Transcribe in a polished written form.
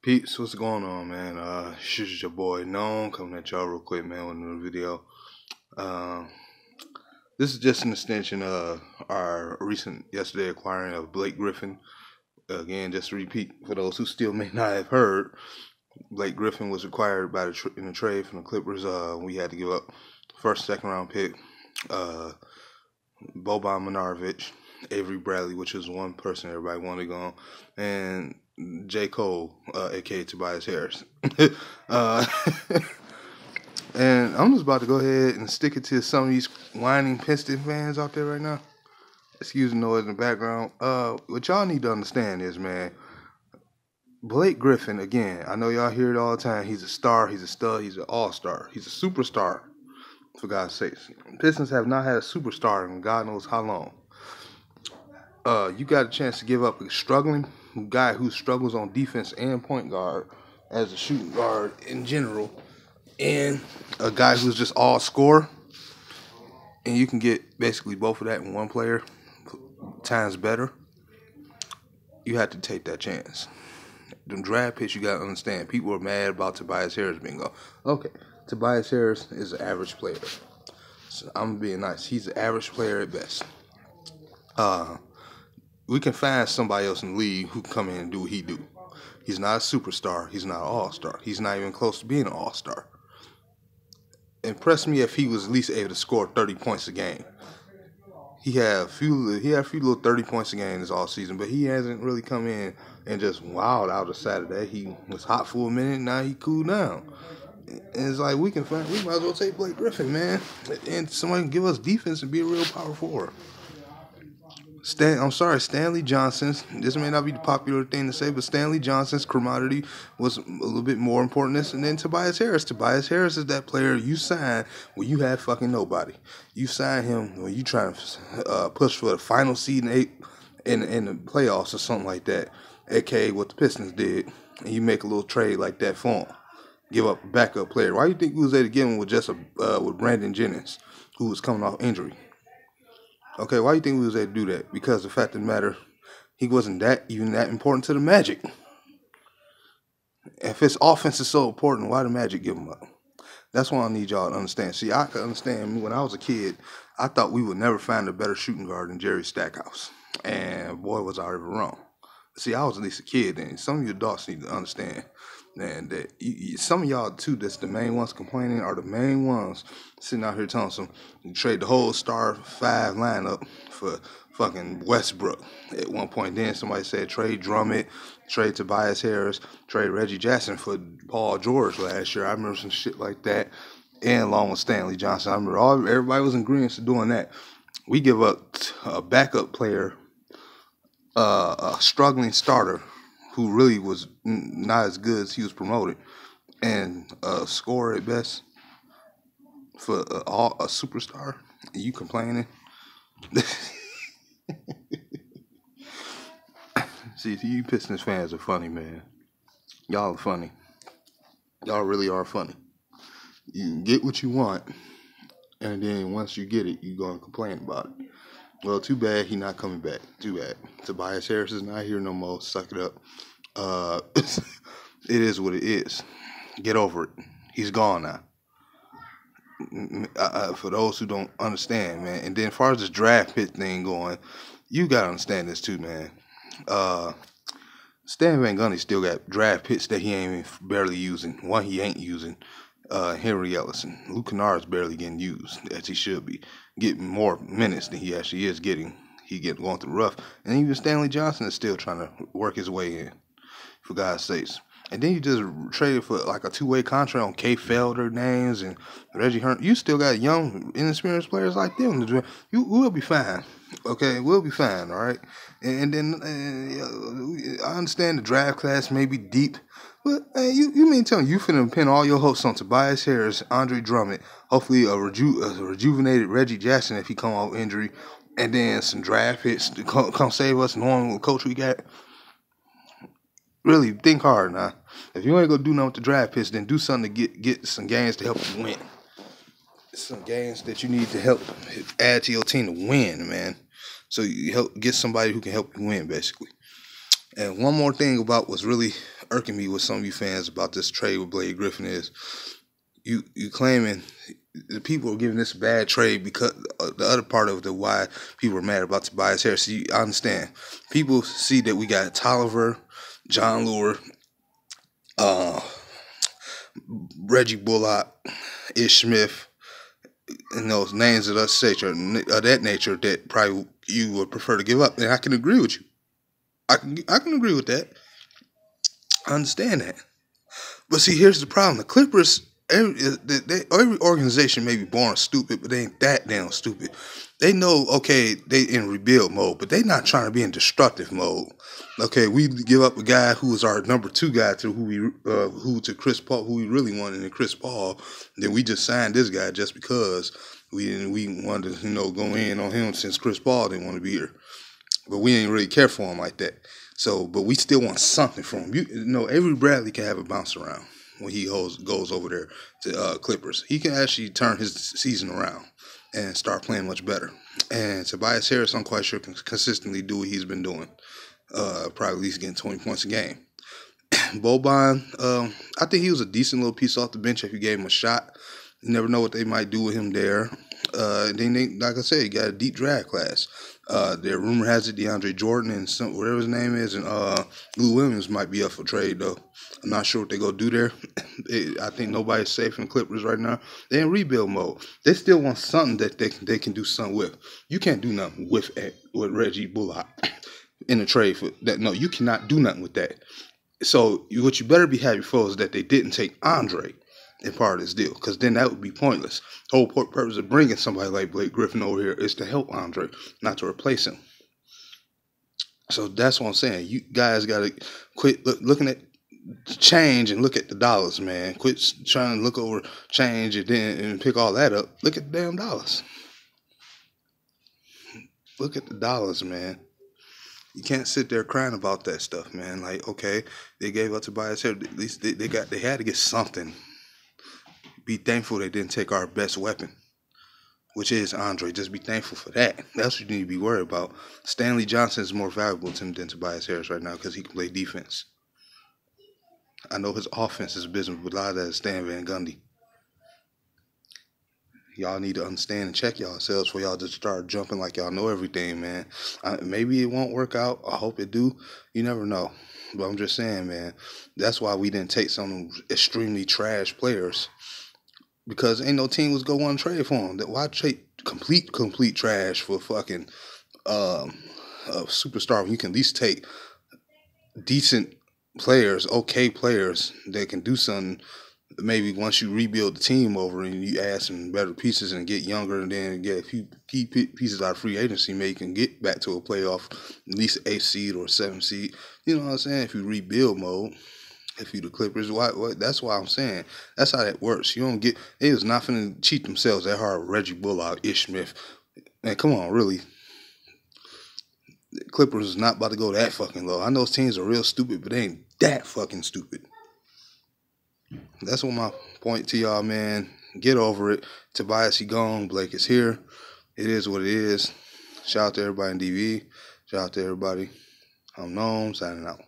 Peeps, what's going on, man? This is your boy Known coming at y'all real quick, man, with another video. This is just an extension of our recent yesterday acquiring of Blake Griffin. Again, just to repeat for those who still may not have heard, Blake Griffin was acquired by in the trade from the Clippers. We had to give up first, second round pick, Boban Marjanovic, Avery Bradley, which is one person everybody wanted gone, and J. Cole, aka Tobias Harris. And I'm just about to go ahead and stick it to some of these whining Pistons fans out there right now. Excuse the noise in the background. What y'all need to understand is, man, Blake Griffin, again, I know y'all hear it all the time. He's a star, he's a stud, he's an all-star. He's a superstar, for God's sakes. Pistons have not had a superstar in God knows how long. You got a chance to give up a struggling guy who struggles on defense and point guard as a shooting guard in general, and a guy who's just all score, and you can get basically both of that in one player times better. You have to take that chance. The draft picks, you got to understand, people are mad about Tobias Harris being gone. Okay, Tobias Harris is an average player. So I'm being nice. He's an average player at best. We can find somebody else in the league who can come in and do what he do. He's not a superstar. He's not an all-star. He's not even close to being an all-star. Impress me if he was at least able to score 30 points a game. He had a few little 30 points a game this all season, but he hasn't really come in and just wowed out of Saturday. He was hot for a minute, now he cooled down. And it's like we might as well take Blake Griffin, man, and somebody can give us defense and be a real power forward. Stanley Johnson's, this may not be the popular thing to say, but Stanley Johnson's commodity was a little bit more important than Tobias Harris. Tobias Harris is that player you sign when you have fucking nobody. You sign him when you try to push for the final seed in the playoffs or something like that, aka what the Pistons did, and you make a little trade like that for him. Give up a backup player. Why do you think we was able to get him with Brandon Jennings, who was coming off injury? Okay, why do you think we was able to do that? Because the fact of the matter, he wasn't even that important to the Magic. If his offense is so important, why the Magic give him up? That's what I need y'all to understand. See, I can understand when I was a kid, I thought we would never find a better shooting guard than Jerry Stackhouse. And boy, was I ever wrong. See, I was at least a kid then. Some of you adults need to understand, man, that some of y'all, too, that's the main ones complaining, are the main ones sitting out here telling some, you trade the whole star 5 lineup for fucking Westbrook. At one point then, somebody said trade Drummond, trade Tobias Harris, trade Reggie Jackson for Paul George last year. I remember some shit like that, and along with Stanley Johnson. I remember everybody was in agreement to doing that. We give up a backup player, a struggling starter who really was not as good as he was promoted, and a scorer at best for a superstar. And you complaining? See, you Pistons fans are funny, man. Y'all are funny. Y'all really are funny. You can get what you want, and then once you get it, you're going to complain about it. Well, too bad he not coming back. Too bad. Tobias Harris is not here no more. Suck it up. It is what it is. Get over it. He's gone now. For those who don't understand, man. And then as far as this draft pick thing going, you got to understand this too, man. Stan Van Gundy still got draft picks that he ain't even barely using. One he ain't using. Henry Ellison. Luke Kennard's barely getting used as he should be. Getting more minutes than he actually is getting. Going through rough. And even Stanley Johnson is still trying to work his way in, for God's sakes. And then you just traded for like a 2-way contract on Kay Felder names and Reggie Hearn. You still got young, inexperienced players like them. We'll be fine. Okay, we'll be fine, all right? And then I understand the draft class may be deep, but you mean tell me you finna pin all your hopes on Tobias Harris, Andre Drummond, hopefully a rejuvenated Reggie Jackson if he come off injury, and then some draft hits to come save us knowing what coach we got? Really, think hard now. If you ain't gonna do nothing with the draft picks, then do something to get some games to help you win. Some games that you need to help add to your team to win, man. So you help get somebody who can help you win, basically. And one more thing about what's really irking me with some of you fans about this trade with Blake Griffin is you claiming the people are giving this a bad trade because the other part of the why people are mad about Tobias Harris. I understand. People see that we got Tolliver, John Lure, Reggie Bullock, Ish Smith, and those names of that nature that probably you would prefer to give up. And I can agree with you. I can agree with that. I understand that. But see, here's the problem. The Clippers, every organization may be born stupid, but they ain't that damn stupid. They know, okay, they in rebuild mode, but they not trying to be in destructive mode. Okay, we give up a guy who was our number 2 guy to Chris Paul, who we really wanted in Chris Paul. Then we just signed this guy just because we wanted to, go in on him since Chris Paul didn't want to be here. But we ain't really care for him like that. So, but we still want something from him. Avery Bradley can have a bounce around when he goes over there to Clippers. He can actually turn his season around and start playing much better. And Tobias Harris, I'm quite sure, can consistently do what he's been doing. Probably at least getting 20 points a game. Boban, I think he was a decent little piece off the bench if you gave him a shot. You never know what they might do with him there. Then they, like I said, you got a deep draft class. Their rumor has it DeAndre Jordan and whatever his name is, and Lou Williams might be up for trade though. I'm not sure what they go do there. I think nobody's safe in Clippers right now. They're in rebuild mode. They still want something that they can do something with. You can't do nothing with Reggie Bullock in a trade for that. No, you cannot do nothing with that. So what you better be happy for is that they didn't take Andre in part of this deal, because then that would be pointless. The whole purpose of bringing somebody like Blake Griffin over here is to help Andre, not to replace him. So that's what I'm saying. You guys got to quit looking at change and look at the dollars, man. Quit trying to look over change and pick all that up. Look at the damn dollars. Look at the dollars, man. You can't sit there crying about that stuff, man. Like, okay, they gave up Tobias Harris. At least they had to get something. Be thankful they didn't take our best weapon, which is Andre. Just be thankful for that. That's what you need to be worried about. Stanley Johnson is more valuable to him than Tobias Harris right now because he can play defense. I know his offense is business, but a lot of that is Stan Van Gundy. Y'all need to understand and check yourselves before y'all just start jumping like y'all know everything, man. Maybe it won't work out. I hope it do. You never know. But I'm just saying, man, that's why we didn't take some extremely trash players. Because ain't no team was going to want to trade for him. Why trade complete trash for fucking a superstar when you can at least take decent players, okay players that can do something. Maybe once you rebuild the team over and you add some better pieces and get younger and then get a few key pieces out of free agency, maybe you can get back to a playoff, at least an 8th seed or a 7th seed. You know what I'm saying? If you rebuild mode. If you the Clippers, that's why I'm saying. That's how that works. You don't get, they was not finna cheat themselves that hard. Reggie Bullock, Ish Smith. Man, come on, really. The Clippers is not about to go that fucking low. I know teams are real stupid, but they ain't that fucking stupid. That's what my point to y'all, man. Get over it. Tobias, he gone. Blake is here. It is what it is. Shout out to everybody in DV. Shout out to everybody. I'm Gnome, signing out.